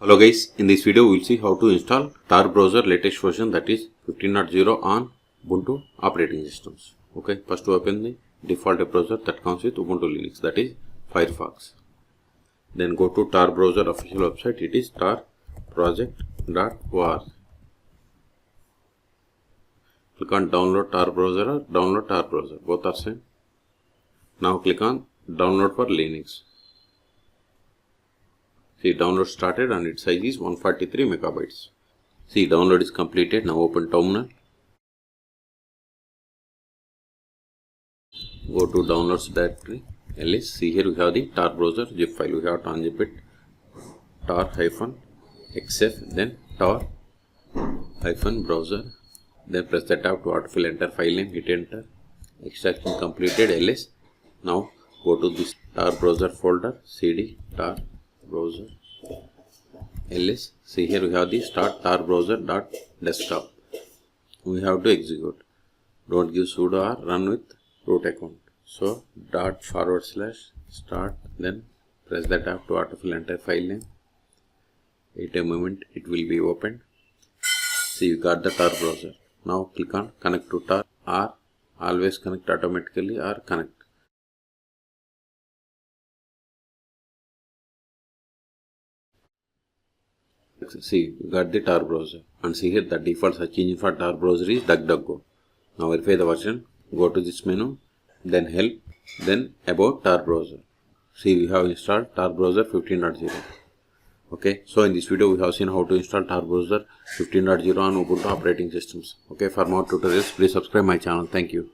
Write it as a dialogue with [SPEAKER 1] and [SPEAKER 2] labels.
[SPEAKER 1] Hello guys, in this video we will see how to install Tor Browser latest version, that is 15.0 on Ubuntu operating systems. Okay, first to open the default browser that comes with Ubuntu Linux, that is Firefox. Then go to Tor Browser official website, it is torproject.org. Click on download Tor Browser or download Tor Browser, both are same. Now click on download for Linux. See, download started and its size is 143 megabytes. See, download is completed. Now open terminal. Go to downloads directory. ls. See, here we have the Tor Browser zip file. We have to unzip it. tor-xf, then tor-browser. Then press the tab to autofill, enter file name, hit enter. Extraction completed. ls. Now go to this Tor Browser folder. cd tor browser ls. See, here we have the start tor browser dot desktop. We have to execute. Don't give sudo or run with root account. So /start, then press the tab to autofill, enter file name. Wait a moment, it will be opened. See, you got the Tor browser. Now click on connect to Tor, or always connect automatically or connect. See, you got the Tor browser, and see here the default search engine for Tor browser is DuckDuckGo. Now verify the version. Go to this menu, then help, then about Tor browser. See, we have installed Tor browser 15.0. Okay, so in this video we have seen how to install Tor browser 15.0 on Ubuntu operating systems. Okay, for more tutorials please subscribe my channel. Thank you.